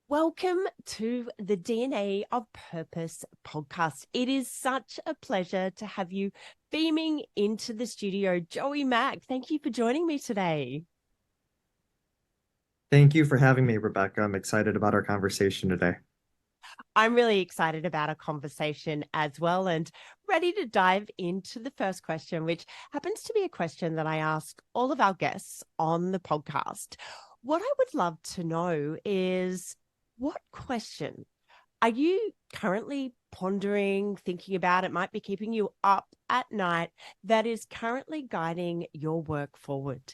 Welcome to the DNA of Purpose podcast. It is such a pleasure to have you beaming into the studio. Joey Mak, thank you for joining me today. Thank you for having me, Rebecca. I'm excited about our conversation today. I'm really excited about our conversation as well and ready to dive into the first question, which happens to be a question that I ask all of our guests on the podcast. What I would love to know is what question are you currently pondering, thinking about? It might be keeping you up at night that is currently guiding your work forward.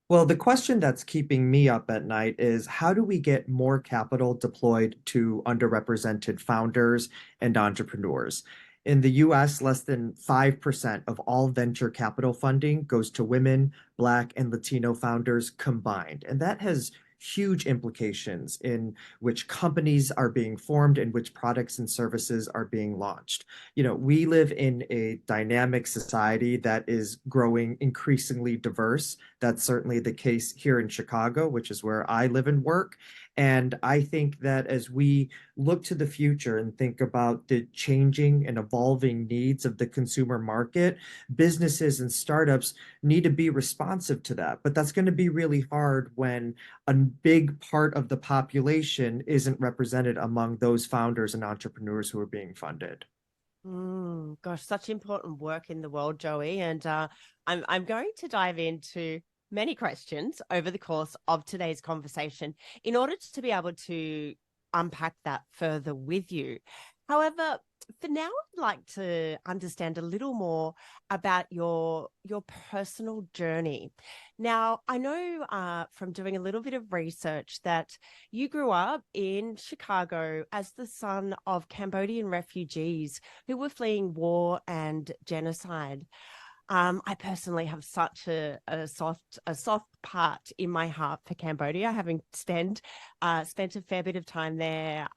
Well, the question that's keeping me up at night is how do we get more capital deployed to underrepresented founders and entrepreneurs? In the US, less than 5% of all venture capital funding goes to women, Black, and Latino founders combined. And that has huge implications in which companies are being formed and which products and services are being launched. We live in a dynamic society that is growing increasingly diverse. That's certainly the case here in Chicago, which is where I live and work. And I think that as we look to the future and think about the changing and evolving needs of the consumer market, businesses and startups need to be responsive to that. But that's going to be really hard when a big part of the population isn't represented among those founders and entrepreneurs who are being funded. Gosh, such important work in the world, Joey. And I'm going to dive into many questions over the course of today's conversation in order to be able to unpack that further with you. However, for now, I'd like to understand a little more about your personal journey. Now, I know from doing a little bit of research that you grew up in Chicago as the son of Cambodian refugees who were fleeing war and genocide. I personally have such a soft part in my heart for Cambodia, having spent a fair bit of time there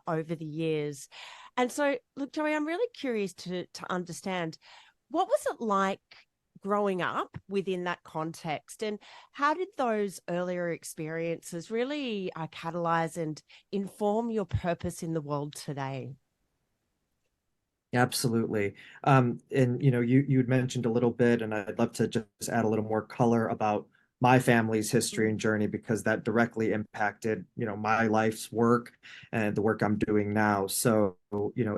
over the years. And so, look, Joey, I'm really curious to understand what was it like growing up within that context, and how did those earlier experiences really catalyze and inform your purpose in the world today? Absolutely. And you'd mentioned a little bit, and I'd love to just add a little more color about my family's history and journey because that directly impacted, my life's work and the work I'm doing now. So,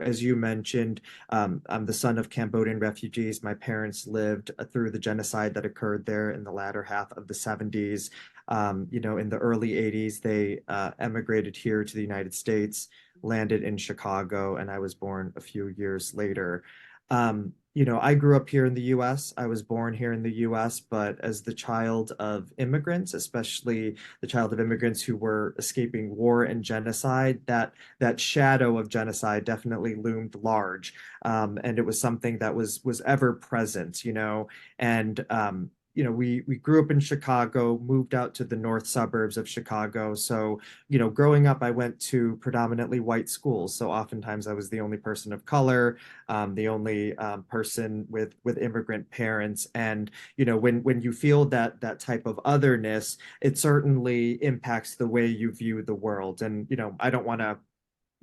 as you mentioned, I'm the son of Cambodian refugees. My parents lived through the genocide that occurred there in the latter half of the 70s. In the early 80s, they emigrated here to the United States, landed in Chicago, and I was born a few years later. I grew up here in the US. I was born here in the US, but as the child of immigrants, especially the child of immigrants who were escaping war and genocide, that shadow of genocide definitely loomed large. And it was something that was ever present, and we grew up in Chicago, moved out to the north suburbs of Chicago. So, growing up, I went to predominantly white schools. So oftentimes I was the only person of color, the only person with immigrant parents. And, when you feel that type of otherness, it certainly impacts the way you view the world. And, I don't want to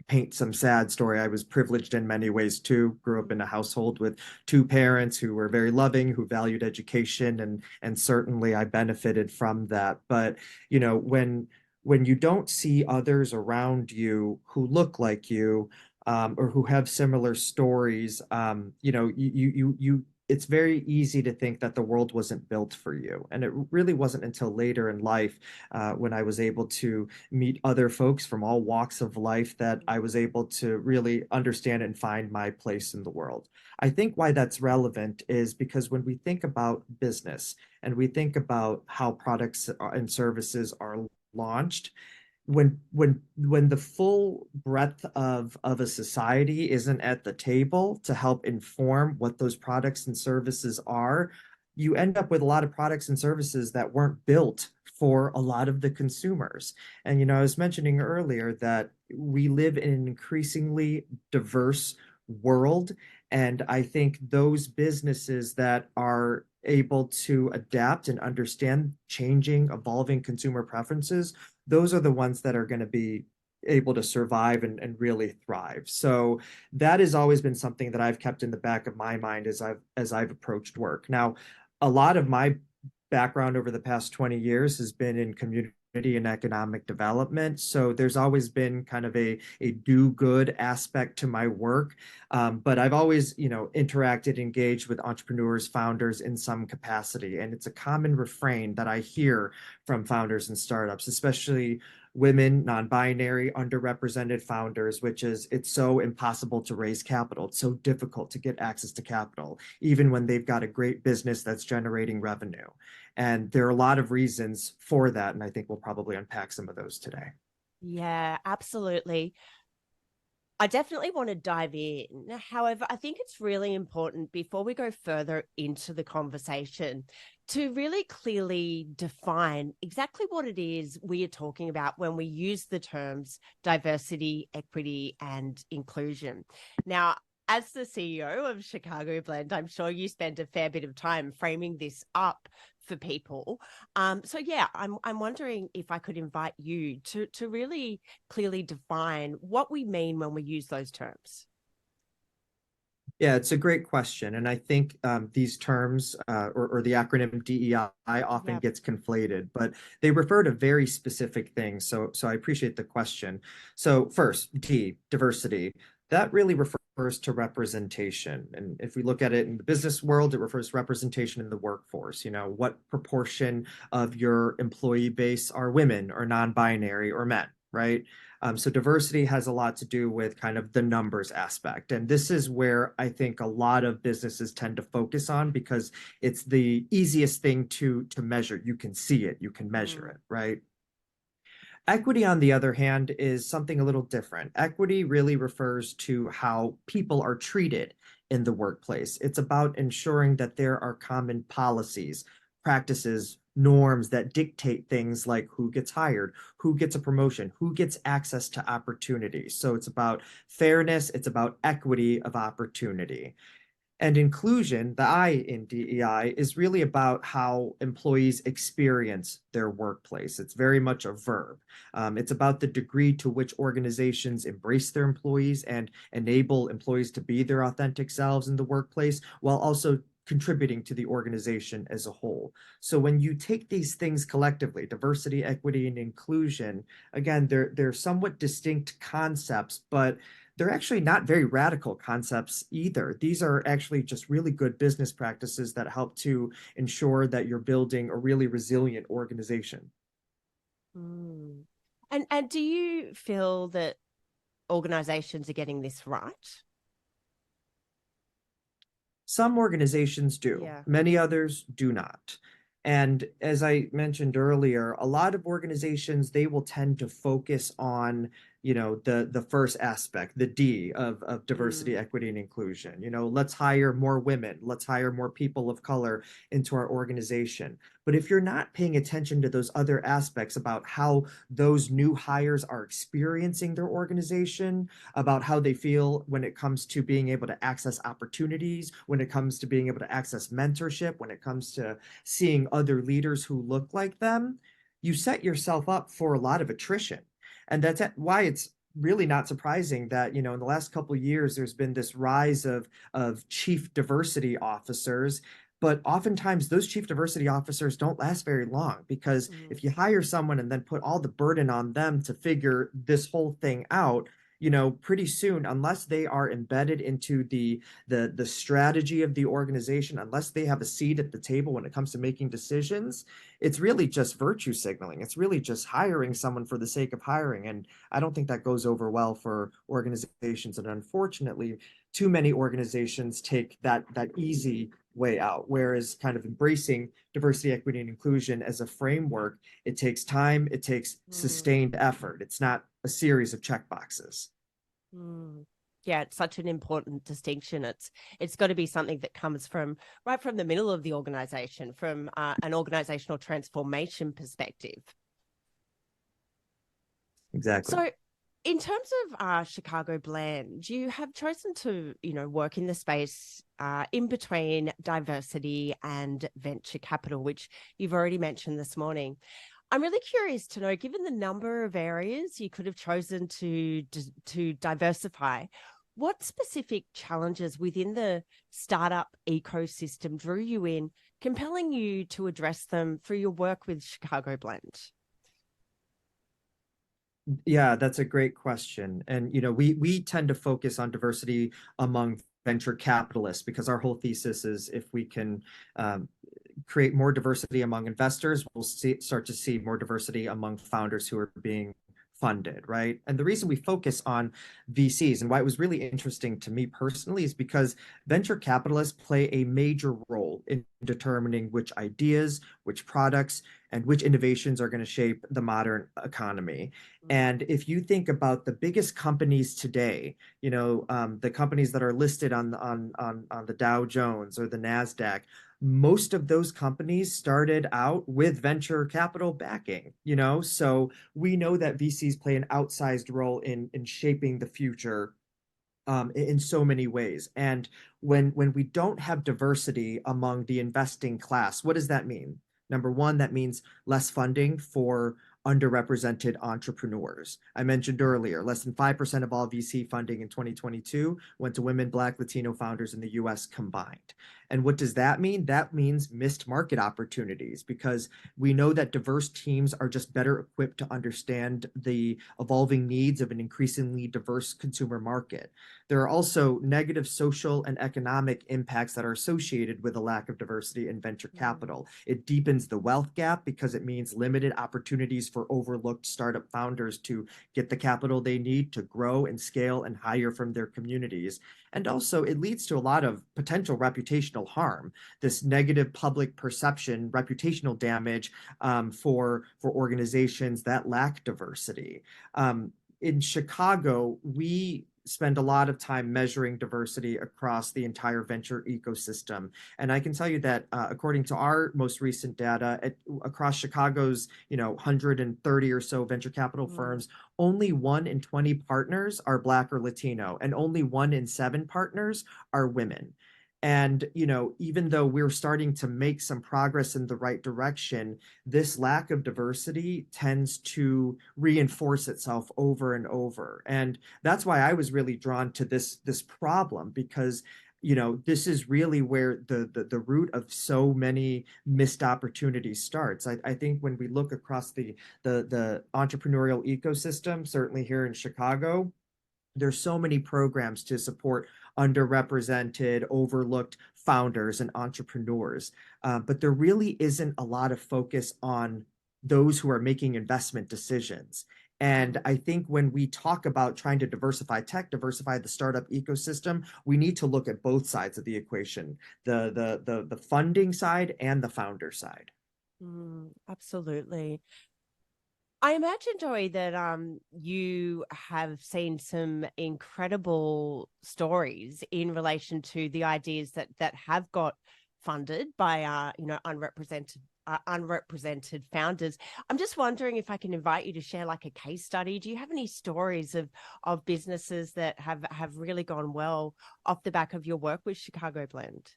paint some sad story. I was privileged in many ways too. Grew up in a household with two parents who were very loving, who valued education, and certainly I benefited from that. But when you don't see others around you who look like you, or who have similar stories, it's very easy to think that the world wasn't built for you. And it really wasn't until later in life, when I was able to meet other folks from all walks of life, that I was able to really understand and find my place in the world. I think why that's relevant is because when we think about business and we think about how products and services are launched, when the full breadth of a society isn't at the table to help inform what those products and services are, you end up with a lot of products and services that weren't built for a lot of the consumers. And I was mentioning earlier that we live in an increasingly diverse world, and I think those businesses that are able to adapt and understand changing, evolving consumer preferences, those are the ones that are going to be able to survive and really thrive. So that has always been something that I've kept in the back of my mind as I've approached work. Now, a lot of my background over the past 20 years has been in community and economic development. So there's always been kind of a do good aspect to my work. But I've always, interacted, engaged with entrepreneurs, founders in some capacity. And it's a common refrain that I hear from founders and startups, especially women, non-binary, underrepresented founders, which is it's so impossible to raise capital. It's so difficult to get access to capital, even when they've got a great business that's generating revenue. And there are a lot of reasons for that. And I think we'll probably unpack some of those today. Yeah, absolutely. I definitely want to dive in. However, I think it's really important before we go further into the conversation to really clearly define exactly what it is we are talking about when we use the terms diversity, equity, and inclusion. Now, as the CEO of Chicago Blend, I'm sure you spend a fair bit of time framing this up for people. So yeah, I'm wondering if I could invite you to really clearly define what we mean when we use those terms. Yeah, it's a great question. And I think these terms or the acronym DEI often Yeah. gets conflated, but they refer to very specific things. So I appreciate the question. So first, diversity, that really refers to representation. And if we look at it in the business world, it refers to representation in the workforce. What proportion of your employee base are women or non-binary or men, right? So diversity has a lot to do with kind of the numbers aspect. And this is where I think a lot of businesses tend to focus on because it's the easiest thing to measure. You can see it, you can measure it, right? Equity, on the other hand, is something a little different. Equity really refers to how people are treated in the workplace. It's about ensuring that there are common policies, practices, norms that dictate things like who gets hired, who gets a promotion, who gets access to opportunity. So it's about fairness, it's about equity of opportunity. And inclusion, the I in DEI, is really about how employees experience their workplace. It's very much a verb. It's about the degree to which organizations embrace their employees and enable employees to be their authentic selves in the workplace while also contributing to the organization as a whole. So when you take these things collectively, diversity, equity, and inclusion, again, they're somewhat distinct concepts, but they're actually not very radical concepts either. These are actually just really good business practices that help to ensure that you're building a really resilient organization. Mm. And do you feel that organizations are getting this right? Some organizations do, Yeah. many others do not. And as I mentioned earlier, a lot of organizations, they will tend to focus on, the first aspect, the D of diversity, Mm. equity, and inclusion. Let's hire more women, let's hire more people of color into our organization. But if you're not paying attention to those other aspects about how those new hires are experiencing their organization, about how they feel when it comes to being able to access opportunities, when it comes to being able to access mentorship, when it comes to seeing other leaders who look like them, you set yourself up for a lot of attrition. And that's why it's really not surprising that, in the last couple of years, there's been this rise of chief diversity officers. But oftentimes, those chief diversity officers don't last very long because Mm. if you hire someone and then put all the burden on them to figure this whole thing out, pretty soon, unless they are embedded into the strategy of the organization, unless they have a seat at the table when it comes to making decisions, it's really just virtue signaling. It's really just hiring someone for the sake of hiring. And I don't think that goes over well for organizations. And unfortunately, too many organizations take that easy way out. Whereas kind of embracing diversity, equity, and inclusion as a framework, it takes time, it takes Mm. sustained effort. It's not a series of checkboxes. Mm. Yeah, it's such an important distinction. It's got to be something that comes from right from the middle of the organization, from an organizational transformation perspective. Exactly. So In terms of Chicago Blend, you have chosen to, work in the space in between diversity and venture capital, which you've already mentioned this morning. I'm really curious to know, given the number of areas you could have chosen to diversify, what specific challenges within the startup ecosystem drew you in, compelling you to address them through your work with Chicago Blend? Yeah, that's a great question. And we tend to focus on diversity among venture capitalists because our whole thesis is if we can create more diversity among investors, we'll start to see more diversity among founders who are being funded, right? And the reason we focus on VCs and why it was really interesting to me personally is because venture capitalists play a major role in determining which ideas, which products, and which innovations are going to shape the modern economy. And if you think about the biggest companies today, the companies that are listed on the Dow Jones or the Nasdaq, most of those companies started out with venture capital backing, so we know that VCs play an outsized role in shaping the future in so many ways. And when we don't have diversity among the investing class, what does that mean? Number one, that means less funding for underrepresented entrepreneurs. I mentioned earlier, less than 5% of all VC funding in 2022 went to women, Black, Latino founders in the US combined. And what does that mean? That means missed market opportunities because we know that diverse teams are just better equipped to understand the evolving needs of an increasingly diverse consumer market. There are also negative social and economic impacts that are associated with a lack of diversity in venture capital. It deepens the wealth gap because it means limited opportunities for overlooked startup founders to get the capital they need to grow and scale and hire from their communities. And also, it leads to a lot of potential reputational harm. This negative public perception, reputational damage for organizations that lack diversity. In Chicago, we spend a lot of time measuring diversity across the entire venture ecosystem. And I can tell you that according to our most recent data, across Chicago's 130 or so venture capital firms, only 1 in 20 partners are Black or Latino, and only 1 in 7 partners are women. And, even though we're starting to make some progress in the right direction, this lack of diversity tends to reinforce itself over and over. And that's why I was really drawn to this problem because this is really where the root of so many missed opportunities starts. I think when we look across the entrepreneurial ecosystem, certainly here in Chicago, there's so many programs to support underrepresented, overlooked founders and entrepreneurs. But there really isn't a lot of focus on those who are making investment decisions. And I think when we talk about trying to diversify tech, diversify the startup ecosystem, we need to look at both sides of the equation, the funding side and the founder side. Absolutely. I imagine, Joey, that you have seen some incredible stories in relation to the ideas that have got funded by unrepresented founders. I'm just wondering if I can invite you to share like a case study. Do you have any stories of businesses that have really gone well off the back of your work with Chicago Blend?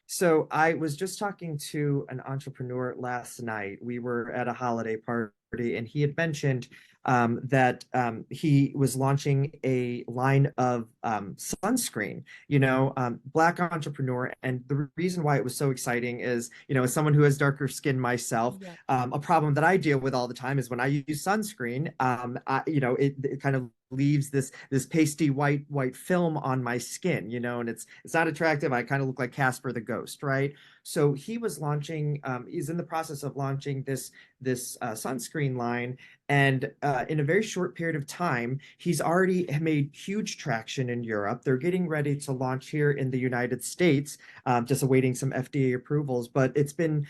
So I was just talking to an entrepreneur last night. We were at a holiday party, and he had mentioned that he was launching a line of sunscreen, Black entrepreneur. And the reason why it was so exciting is, as someone who has darker skin myself, Yeah. a problem that I deal with all the time is when I use sunscreen, it kind of leaves this pasty white film on my skin, and it's not attractive. I kind of look like Casper the Ghost, right? So he's in the process of launching this sunscreen line, and in a very short period of time, he's already made huge traction in Europe. They're getting ready to launch here in the United States, just awaiting some FDA approvals. But it's been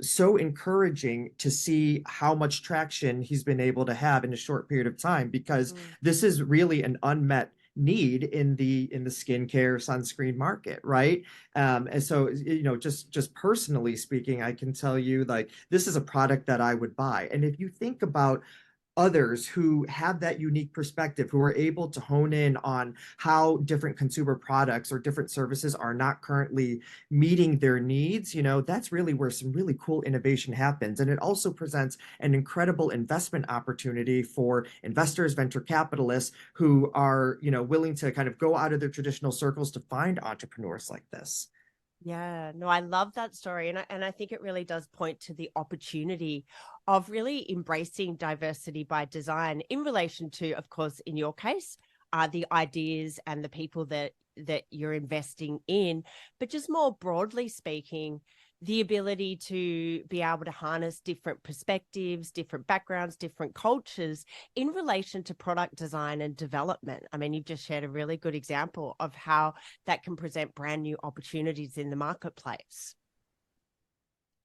so encouraging to see how much traction he's been able to have in a short period of time, because this is really an unmet need in the skincare sunscreen market, right? And so, just personally speaking, I can tell you, like, this is a product that I would buy. And if you think about others who have that unique perspective, who are able to hone in on how different consumer products or different services are not currently meeting their needs, that's really where some really cool innovation happens. And it also presents an incredible investment opportunity for investors, venture capitalists who are, willing to kind of go out of their traditional circles to find entrepreneurs like this. Yeah, no, I love that story. And I think it really does point to the opportunity of really embracing diversity by design in relation to, of course, in your case, the ideas and the people that you're investing in, but just more broadly speaking, the ability to be able to harness different perspectives, different backgrounds, different cultures in relation to product design and development. I mean, you've just shared a really good example of how that can present brand new opportunities in the marketplace.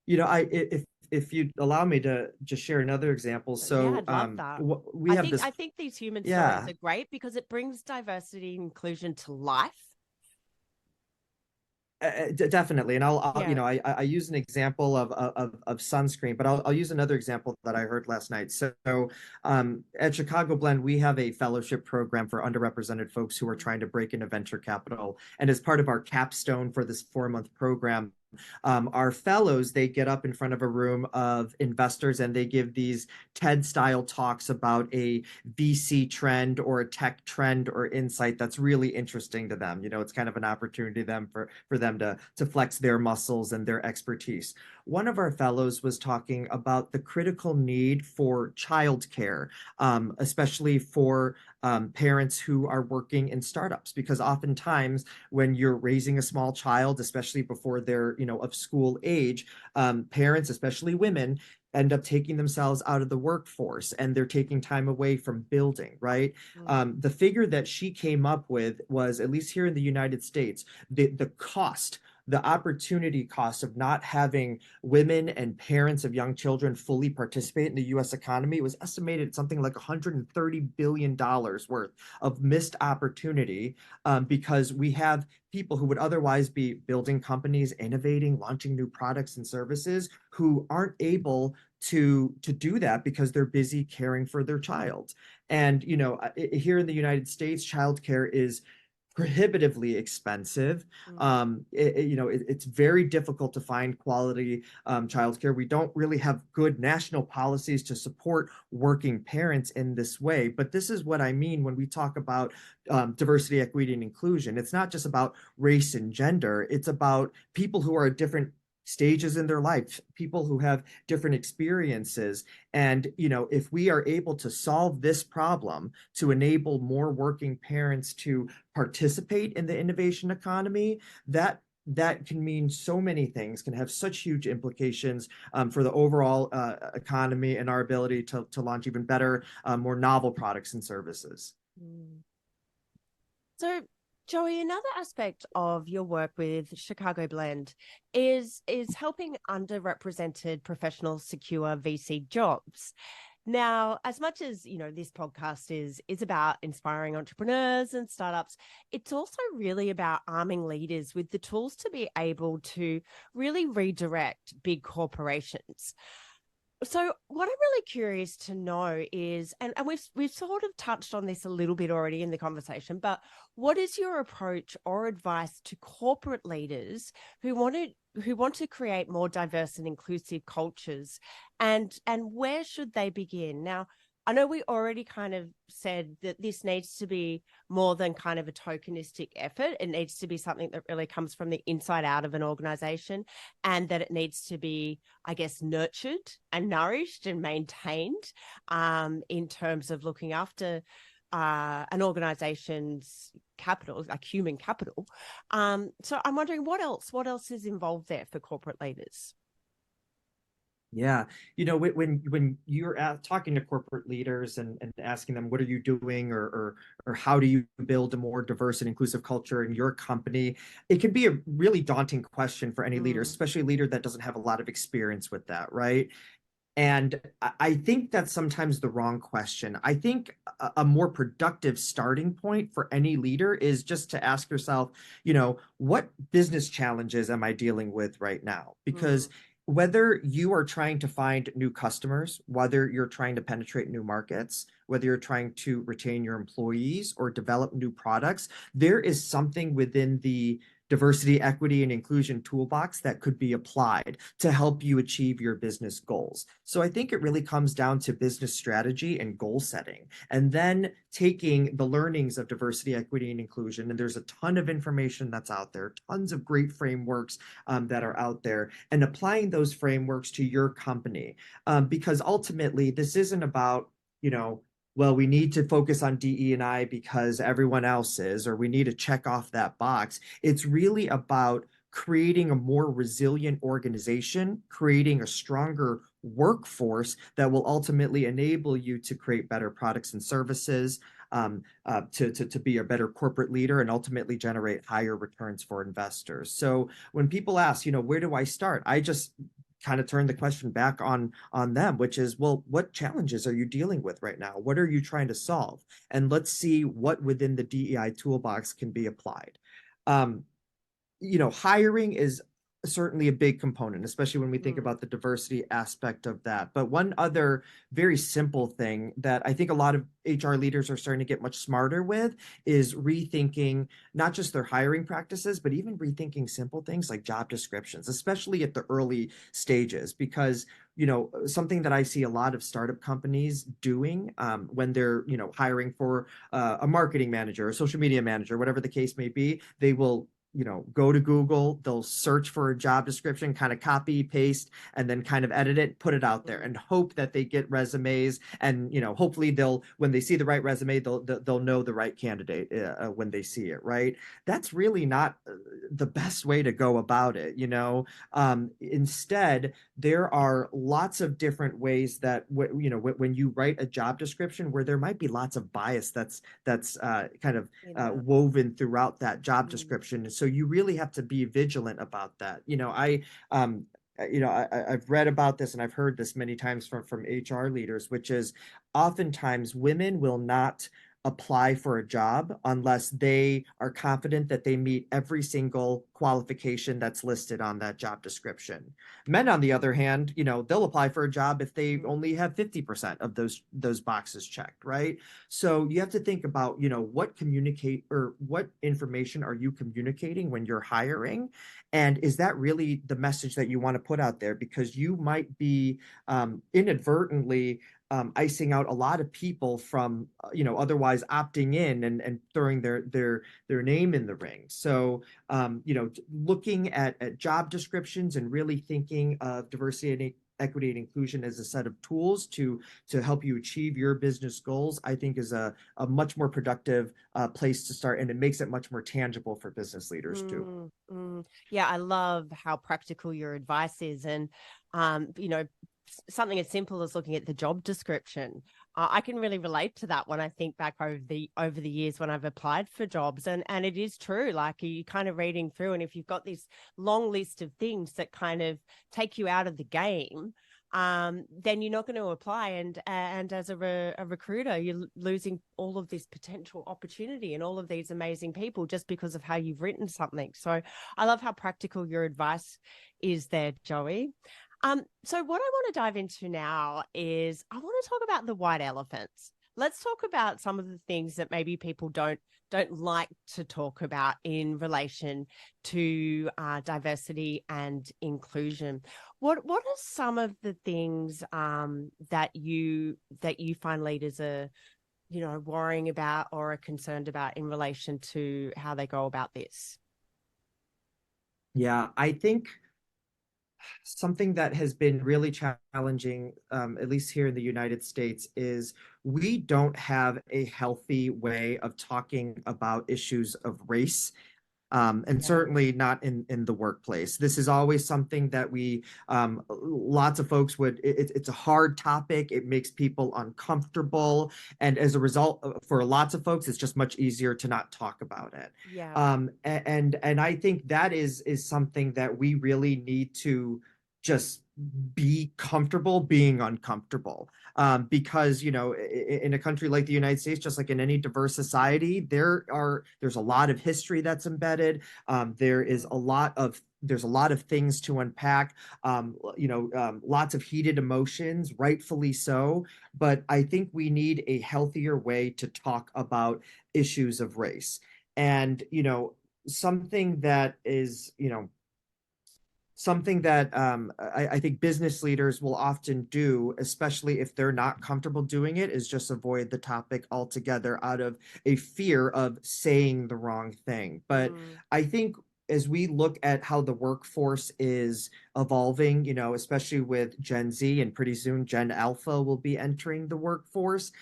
If you'd allow me to just share another example. Yeah, So I'd love that. we have this. I think these human stories Yeah. are great because it brings diversity and inclusion to life. Definitely, and I'll Yeah. I use an example of sunscreen, but I'll use another example that I heard last night. So, at Chicago Blend, we have a fellowship program for underrepresented folks who are trying to break into venture capital, and as part of our capstone for this 4-month program, our fellows, they get up in front of a room of investors and they give these TED style talks about a VC trend or a tech trend or insight that's really interesting to them. It's kind of an opportunity for them to flex their muscles and their expertise. One of our fellows was talking about the critical need for childcare, especially for parents who are working in startups, because oftentimes when you're raising a small child, especially before they're of school age, parents, especially women, end up taking themselves out of the workforce and they're taking time away from building, right? The figure that she came up with was, at least here in the United States, the opportunity cost of not having women and parents of young children fully participate in the US economy was estimated at something like $130 billion worth of missed opportunity, because we have people who would otherwise be building companies, innovating, launching new products and services, who aren't able to do that because they're busy caring for their child. And here in the United States, childcare is prohibitively expensive. It's very difficult to find quality childcare. We don't really have good national policies to support working parents in this way. But this is what I mean when we talk about diversity, equity, and inclusion. It's not just about race and gender. It's about people who are at different stages in their life, people who have different experiences. And, if we are able to solve this problem to enable more working parents to participate in the innovation economy, that can mean so many things, can have such huge implications for the overall economy and our ability to launch even better, more novel products and services. So, Joey, another aspect of your work with Chicago Blend is helping underrepresented professionals secure VC jobs. Now, as much as this podcast is about inspiring entrepreneurs and startups, it's also really about arming leaders with the tools to be able to really redirect big corporations. So what I'm really curious to know is, and we've sort of touched on this a little bit already in the conversation, but what is your approach or advice to corporate leaders who want to create more diverse and inclusive cultures, and where should they begin? Now, I know we already kind of said that this needs to be more than kind of a tokenistic effort. It needs to be something that really comes from the inside out of an organization, and that it needs to be, I guess, nurtured and nourished and maintained in terms of looking after an organization's capital, like human capital. So I'm wondering what else is involved there for corporate leaders? Yeah, when you're talking to corporate leaders and asking them, what are you doing, or how do you build a more diverse and inclusive culture in your company, it can be a really daunting question for any leader, especially a leader that doesn't have a lot of experience with that, right? And I think that's sometimes the wrong question. I think a more productive starting point for any leader is just to ask yourself, what business challenges am I dealing with right now? Because whether you are trying to find new customers, whether you're trying to penetrate new markets, whether you're trying to retain your employees or develop new products, there is something within the diversity, equity, and inclusion toolbox that could be applied to help you achieve your business goals. So I think it really comes down to business strategy and goal setting, and then taking the learnings of diversity, equity, and inclusion. And there's a ton of information that's out there, tons of great frameworks that are out there, and applying those frameworks to your company. Because ultimately, this isn't about, you know, well, we need to focus on DE and I because everyone else is, or we need to check off that box. It's really about creating a more resilient organization, creating a stronger workforce that will ultimately enable you to create better products and services, to be a better corporate leader, and ultimately generate higher returns for investors. So when people ask, where do I start? I just kind of turn the question back on them, which is, well, what challenges are you dealing with right now? What are you trying to solve? And let's see what within the DEI toolbox can be applied. Um, Hiring is certainly a big component, especially when we think about the diversity aspect of that. But one other very simple thing that I think a lot of HR leaders are starting to get much smarter with is rethinking not just their hiring practices, but even rethinking simple things like job descriptions, especially at the early stages. Because something that I see a lot of startup companies doing when they're hiring for a marketing manager, a social media manager, whatever the case may be, they will go to Google, they'll search for a job description, kind of copy, paste, and then kind of edit it, put it out there, and hope that they get resumes. And hopefully when they see the right resume, they'll know the right candidate when they see it. Right? That's really not the best way to go about it. Instead, there are lots of different ways that when you write a job description where there might be lots of bias that's kind of woven throughout that job description. So you really have to be vigilant about that. I've read about this and I've heard this many times from HR leaders, which is oftentimes women will not apply for a job unless they are confident that they meet every single qualification that's listed on that job description. Men, on the other hand, they'll apply for a job if they only have 50% of those boxes checked, right? So you have to think about, what information are you communicating when you're hiring? And is that really the message that you want to put out there? Because you might be inadvertently icing out a lot of people from otherwise opting in and throwing their name in the ring. So looking at job descriptions and really thinking of diversity and equity and inclusion as a set of tools to help you achieve your business goals, I think is a much more productive place to start, and it makes it much more tangible for business leaders too. Yeah, I love how practical your advice is. And something as simple as looking at the job description. I can really relate to that when I think back over the years when I've applied for jobs, and it is true. Like, you kind of reading through, and if you've got this long list of things that kind of take you out of the game, then you're not going to apply, and as a recruiter, you're losing all of this potential opportunity and all of these amazing people just because of how you've written something. So I love how practical your advice is there, Joey. So what I want to dive into now is I want to talk about the white elephants. Let's talk about some of the things that maybe people don't like to talk about in relation to diversity and inclusion. What are some of the things that you find leaders are worrying about or are concerned about in relation to how they go about this? Yeah, I think something that has been really challenging, at least here in the United States, is we don't have a healthy way of talking about issues of race, and certainly not in the workplace. This is always something that lots of folks it's a hard topic. It makes people uncomfortable. And as a result, for lots of folks, it's just much easier to not talk about it. Yeah. And I think that is something that we really need to just be comfortable being uncomfortable. Because in a country like the United States, just like in any diverse society, there's a lot of history that's embedded. There's a lot of things to unpack. Lots of heated emotions, rightfully so. But I think we need a healthier way to talk about issues of race. And something that is something that I think business leaders will often do, especially if they're not comfortable doing it, is just avoid the topic altogether out of a fear of saying the wrong thing. But Mm. I think as we look at how the workforce is evolving, especially with Gen Z, and pretty soon Gen Alpha will be entering the workforce.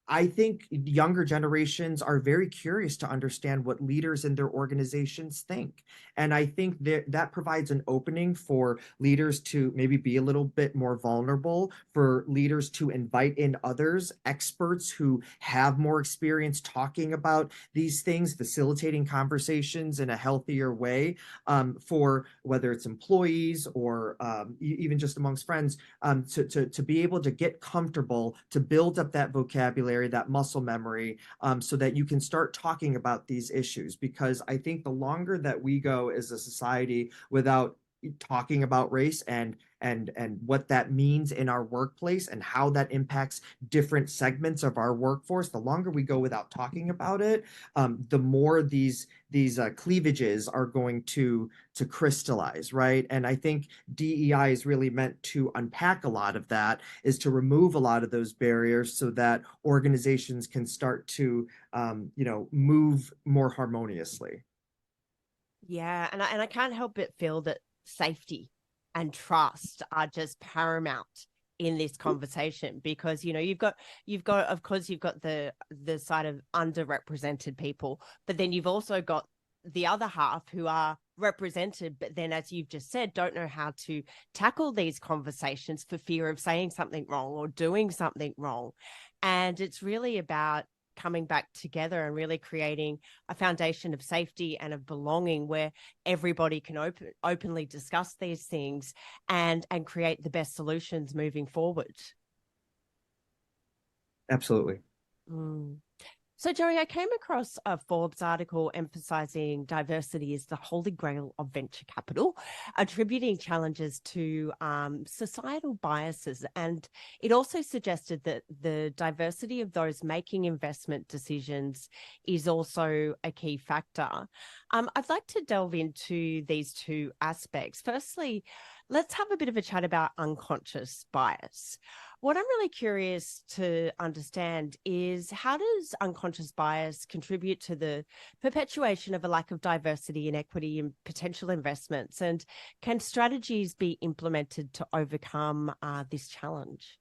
I think younger generations are very curious to understand what leaders in their organizations think. And I think that provides an opening for leaders to maybe be a little bit more vulnerable, for leaders to invite in others, experts who have more experience talking about these things, facilitating conversations in a healthier way, for whether it's employees or even just amongst friends, to be able to get comfortable, to build up that vocabulary, that muscle memory, so that you can start talking about these issues. Because I think the longer that we go as a society without talking about race and what that means in our workplace and how that impacts different segments of our workforce, the longer we go without talking about it, the more these cleavages are going to crystallize, right? And I think DEI is really meant to unpack a lot of that, is to remove a lot of those barriers so that organizations can start to move more harmoniously. Yeah, and I can't help but feel that safety and trust are just paramount in this conversation, because you've got of course you've got the side of underrepresented people, but then you've also got the other half who are represented, but then, as you've just said, don't know how to tackle these conversations for fear of saying something wrong or doing something wrong. And it's really about coming back together and really creating a foundation of safety and of belonging where everybody can openly discuss these things and create the best solutions moving forward. Absolutely. Mm. So, Joey, I came across a Forbes article emphasizing diversity is the holy grail of venture capital, attributing challenges to societal biases. And it also suggested that the diversity of those making investment decisions is also a key factor. I'd like to delve into these two aspects. Firstly, let's have a bit of a chat about unconscious bias. What I'm really curious to understand is, how does unconscious bias contribute to the perpetuation of a lack of diversity and equity in potential investments? And can strategies be implemented to overcome this challenge?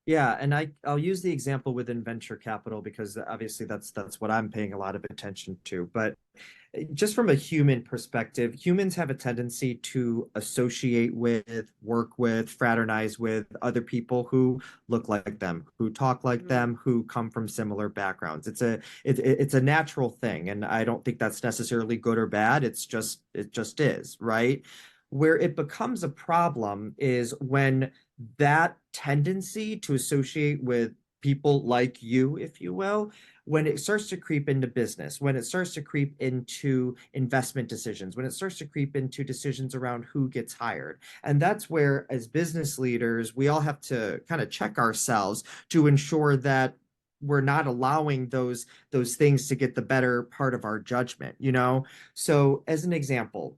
Yeah, and I'll use the example within venture capital because obviously that's what I'm paying a lot of attention to. But just from a human perspective, humans have a tendency to associate with, work with, fraternize with other people who look like them, who talk like Mm. them, who come from similar backgrounds. It's a natural thing, and I don't think that's necessarily good or bad. It just is, right? Where it becomes a problem is when that tendency to associate with people like you, if you will, when it starts to creep into business, when it starts to creep into investment decisions, when it starts to creep into decisions around who gets hired. And that's where, as business leaders, we all have to kind of check ourselves to ensure that we're not allowing those things to get the better part of our judgment. So as an example,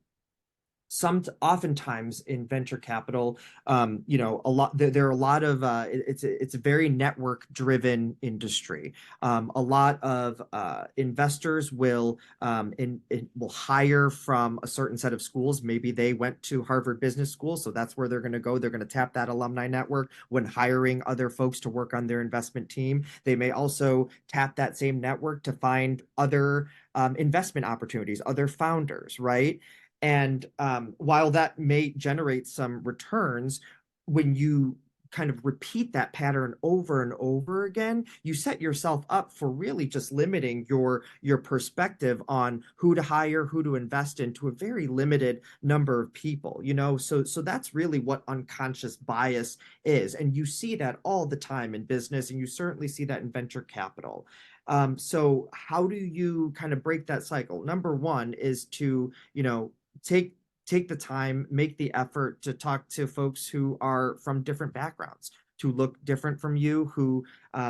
oftentimes in venture capital, there are a lot of it's a very network driven industry. A lot of investors will hire from a certain set of schools. Maybe they went to Harvard Business School, so that's where they're going to go. They're going to tap that alumni network when hiring other folks to work on their investment team. They may also tap that same network to find other investment opportunities, other founders, right? And while that may generate some returns, when you kind of repeat that pattern over and over again, you set yourself up for really just limiting your perspective on who to hire, who to invest in, to a very limited number of people, you know. So that's really what unconscious bias is. And you see that all the time in business, and you certainly see that in venture capital. So how do you kind of break that cycle? Number one is to, you know, take take the time, make the effort to talk to folks who are from different backgrounds, to look different from you, who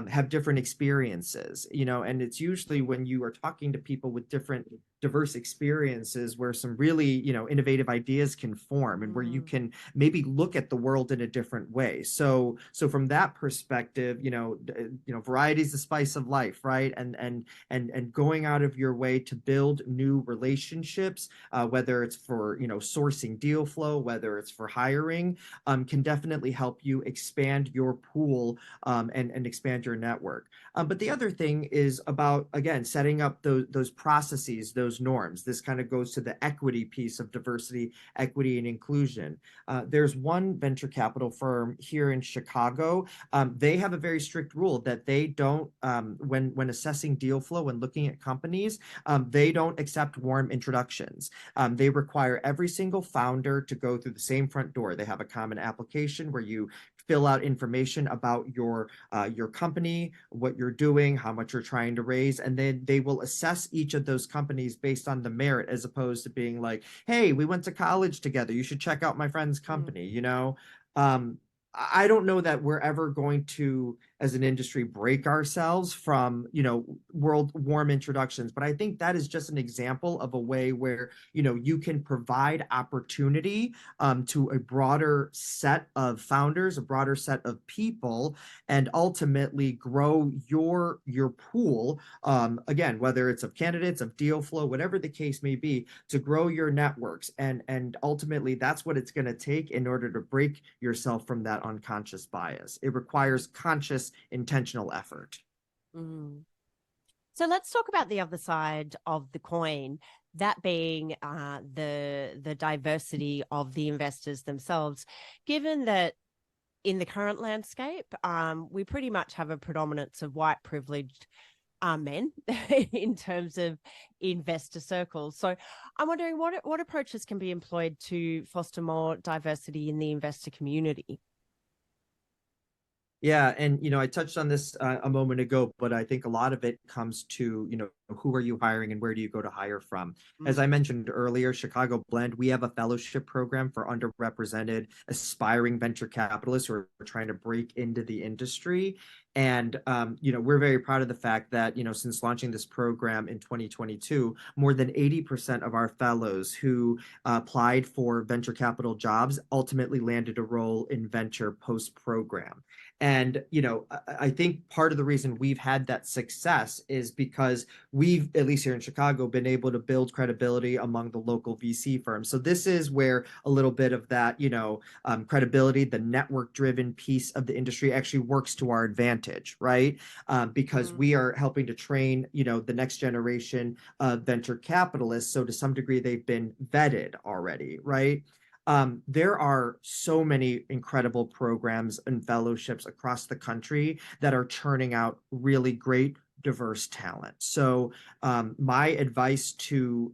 have different experiences, you know. And it's usually when you are talking to people with different diverse experiences where some really, you know, innovative ideas can form, and where you can maybe look at the world in a different way. So from that perspective, variety is the spice of life, right? And going out of your way to build new relationships, whether it's for, you know, sourcing deal flow, whether it's for hiring, can definitely help you expand your pool, and expand your network. But the other thing is about, again, setting up those processes, those norms. This kind of goes to the equity piece of diversity, equity, and inclusion. There's one venture capital firm here in Chicago. They have a very strict rule that they don't, when assessing deal flow, when looking at companies, they don't accept warm introductions. They require every single founder to go through the same front door. They have a common application where you fill out information about your company, what you're doing, how much you're trying to raise, and then they will assess each of those companies based on the merit, as opposed to being like, hey, we went to college together, you should check out my friend's company, you know. um, I don't know that we're ever going to, as an industry, break ourselves from, you know, world warm introductions, but I think that is just an example of a way where, you know, you can provide opportunity, to a broader set of founders, a broader set of people, and ultimately grow your pool. Again, whether it's of candidates, of deal flow, whatever the case may be, to grow your networks, and ultimately that's what it's going to take in order to break yourself from that unconscious bias. It requires conscious, intentional effort. Mm. So let's talk about the other side of the coin, that being the diversity of the investors themselves. Given that in the current landscape, we pretty much have a predominance of white privileged men in terms of investor circles. So I'm wondering what approaches can be employed to foster more diversity in the investor community. Yeah, and you know, I touched on this a moment ago, but I think a lot of it comes to, you know, who are you hiring and where do you go to hire from? As I mentioned earlier, Chicago Blend, we have a fellowship program for underrepresented, aspiring venture capitalists who are trying to break into the industry. And you know, we're very proud of the fact that, you know, since launching this program in 2022, more than 80% of our fellows who applied for venture capital jobs ultimately landed a role in venture post program. And, you know, I think part of the reason we've had that success is because we've, at least here in Chicago, been able to build credibility among the local VC firms. So this is where a little bit of that, you know, credibility, the network driven piece of the industry actually works to our advantage, right? Because we are helping to train, you know, the next generation of venture capitalists. So to some degree, they've been vetted already, right? There are so many incredible programs and fellowships across the country that are churning out really great, diverse talent. So, my advice to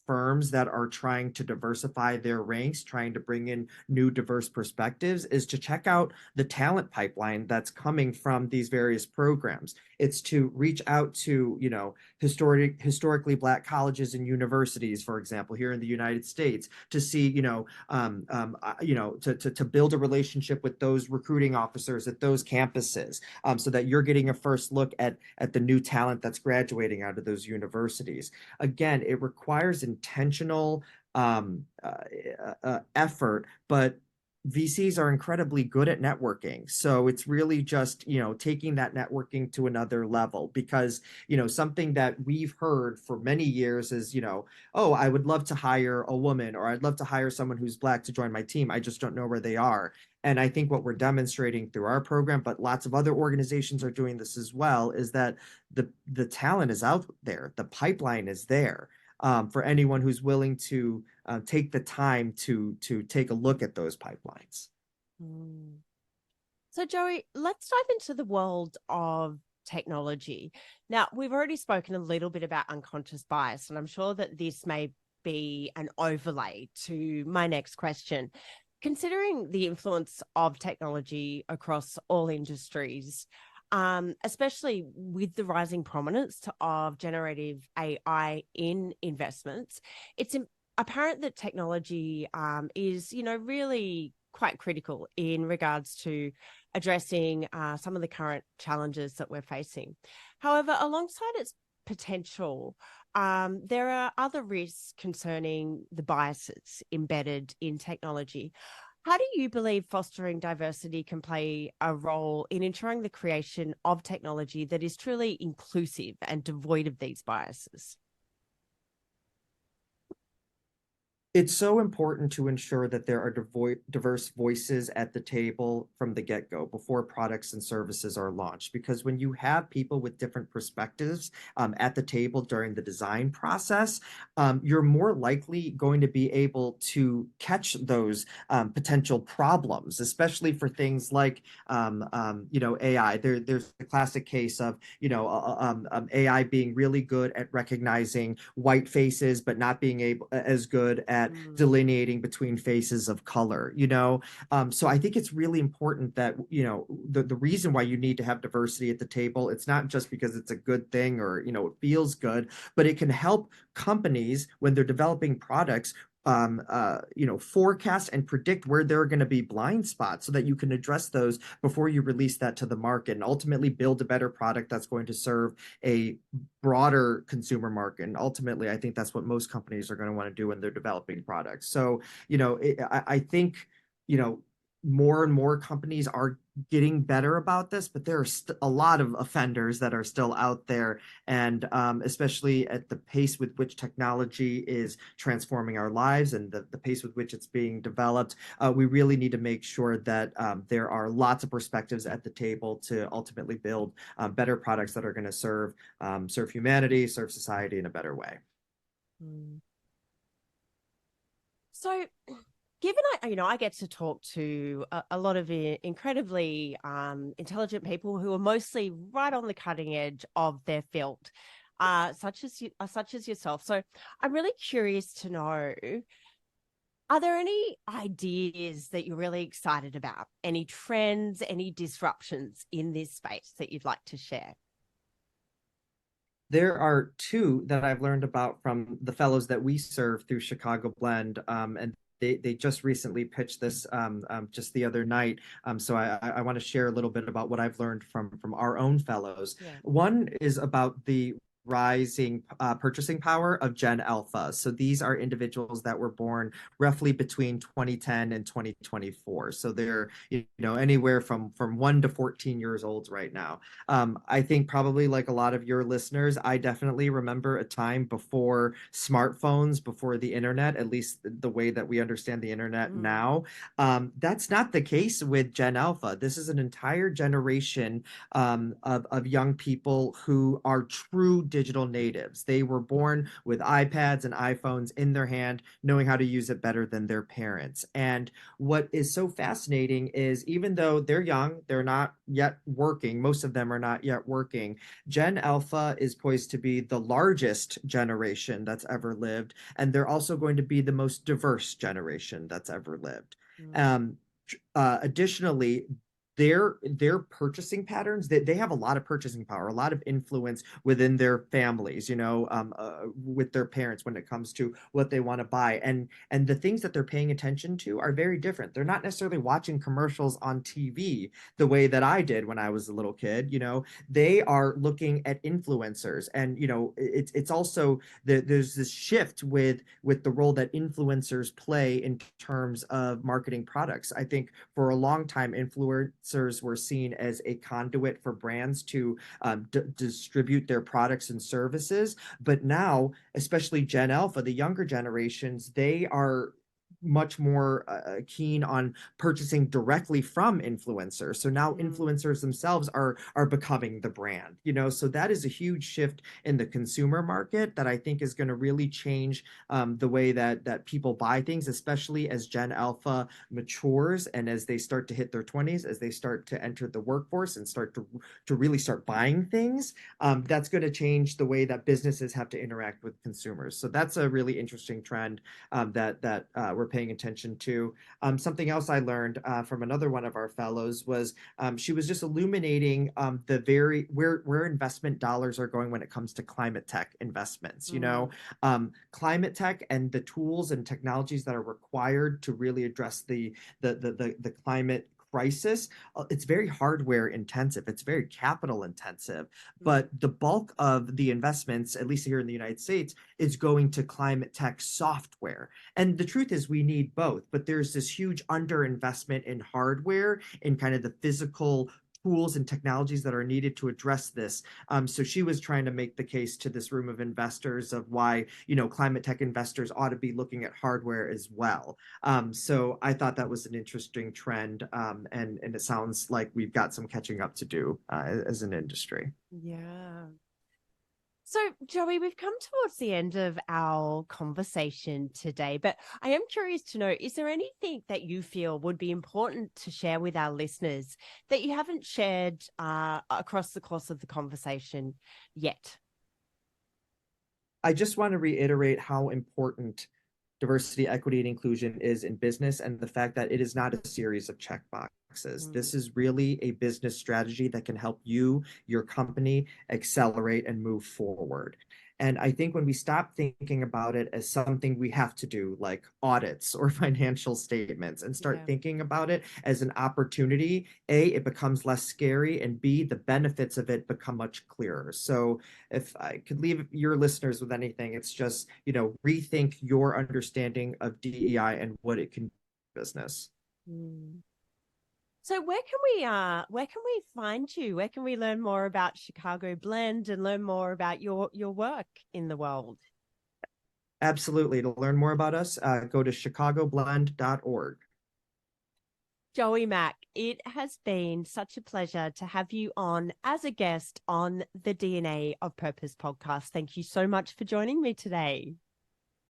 firms that are trying to diversify their ranks, trying to bring in new diverse perspectives, is to check out the talent pipeline that's coming from these various programs. It's to reach out to, you know, historically Black colleges and universities, for example, here in the United States, to see, to build a relationship with those recruiting officers at those campuses, so that you're getting a first look at the new talent that's graduating out of those universities. Again, it requires intentional effort, but VCs are incredibly good at networking. So it's really just, you know, taking that networking to another level, because, you know, something that we've heard for many years is, you know, oh, I would love to hire a woman, or I'd love to hire someone who's Black to join my team. I just don't know where they are. And I think what we're demonstrating through our program, but lots of other organizations are doing this as well, is that the talent is out there, the pipeline is there, for anyone who's willing to take the time to take a look at those pipelines. Mm. So, Joey, let's dive into the world of technology. Now, we've already spoken a little bit about unconscious bias, and I'm sure that this may be an overlay to my next question. Considering the influence of technology across all industries, especially with the rising prominence of generative AI in investments, it's apparent that technology is, really quite critical in regards to addressing some of the current challenges that we're facing. However, alongside its potential, there are other risks concerning the biases embedded in technology. How do you believe fostering diversity can play a role in ensuring the creation of technology that is truly inclusive and devoid of these biases? It's so important to ensure that there are diverse voices at the table from the get-go before products and services are launched. Because when you have people with different perspectives at the table during the design process, you're more likely going to be able to catch those potential problems, especially for things like AI. There's the classic case of AI being really good at recognizing white faces, but not being able as good at delineating between faces of color, so I think it's really important that, the reason why you need to have diversity at the table, it's not just because it's a good thing or, it feels good, but it can help companies when they're developing products forecast and predict where there are going to be blind spots so that you can address those before you release that to the market and ultimately build a better product that's going to serve a broader consumer market. And ultimately, I think that's what most companies are going to want to do when they're developing products. So, I think, you know, more and more companies are getting better about this, but there are a lot of offenders that are still out there. And especially at the pace with which technology is transforming our lives and the pace with which it's being developed, we really need to make sure that there are lots of perspectives at the table to ultimately build better products that are going to serve humanity, serve society in a better way. Mm. So, given I get to talk to a lot of incredibly intelligent people who are mostly right on the cutting edge of their field, such as yourself. So, I'm really curious to know: are there any ideas that you're really excited about? Any trends, any disruptions in this space that you'd like to share? There are two that I've learned about from the fellows that we serve through Chicago Blend, and they just recently pitched this just the other night. So I want to share a little bit about what I've learned from our own fellows. Yeah. One is about the rising purchasing power of Gen Alpha. So these are individuals that were born roughly between 2010 and 2024. So they're anywhere from 1 to 14 years old right now. I think probably like a lot of your listeners, I definitely remember a time before smartphones, before the internet, at least the way that we understand the internet Mm. now. That's not the case with Gen Alpha. This is an entire generation of young people who are true digital natives. They were born with iPads and iPhones in their hand, knowing how to use it better than their parents. And what is so fascinating is even though they're young, they're not yet working, most of them are not yet working. Gen Alpha is poised to be the largest generation that's ever lived, and they're also going to be the most diverse generation that's ever lived. Mm. Um, Additionally, their purchasing patterns, they have a lot of purchasing power, a lot of influence within their families, with their parents when it comes to what they want to buy, and the things that they're paying attention to are very different. They're not necessarily watching commercials on TV the way that I did when I was a little kid. They are looking at influencers, and it's also there's this shift with the role that influencers play in terms of marketing products. I think for a long time, influencers were seen as a conduit for brands to distribute their products and services. But now, especially Gen Alpha, the younger generations, they are much more keen on purchasing directly from influencers. So now influencers themselves are becoming the brand, you know. So that is a huge shift in the consumer market that I think is going to really change the way that people buy things, especially as Gen Alpha matures and as they start to hit their 20s, as they start to enter the workforce and start to really start buying things. That's going to change the way that businesses have to interact with consumers. So that's a really interesting trend that we're paying attention to. Something else I learned from another one of our fellows was she was just illuminating the very where investment dollars are going when it comes to climate tech investments. You know, climate tech and the tools and technologies that are required to really address the climate crisis. It's very hardware intensive, it's very capital intensive, but the bulk of the investments, at least here in the United States, is going to climate tech software. And the truth is we need both, but there's this huge underinvestment in hardware, in kind of the physical tools and technologies that are needed to address this. So she was trying to make the case to this room of investors of why, you know, climate tech investors ought to be looking at hardware as well. So I thought that was an interesting trend, and it sounds like we've got some catching up to do as an industry. Yeah. So, Joey, we've come towards the end of our conversation today, but I am curious to know, is there anything that you feel would be important to share with our listeners that you haven't shared across the course of the conversation yet? I just want to reiterate how important diversity, equity, and inclusion is in business, and the fact that it is not a series of check boxes. This is really a business strategy that can help you, your company, accelerate and move forward. And I think when we stop thinking about it as something we have to do, like audits or financial statements, and start thinking about it as an opportunity, A, it becomes less scary, and B, the benefits of it become much clearer. So if I could leave your listeners with anything, it's just, you know, rethink your understanding of DEI and what it can do for business. So where can we find you? Where can we learn more about Chicago Blend and learn more about your work in the world? Absolutely. To learn more about us, go to chicagoblend.org. Joey Mak, it has been such a pleasure to have you on as a guest on the DNA of Purpose podcast. Thank you so much for joining me today.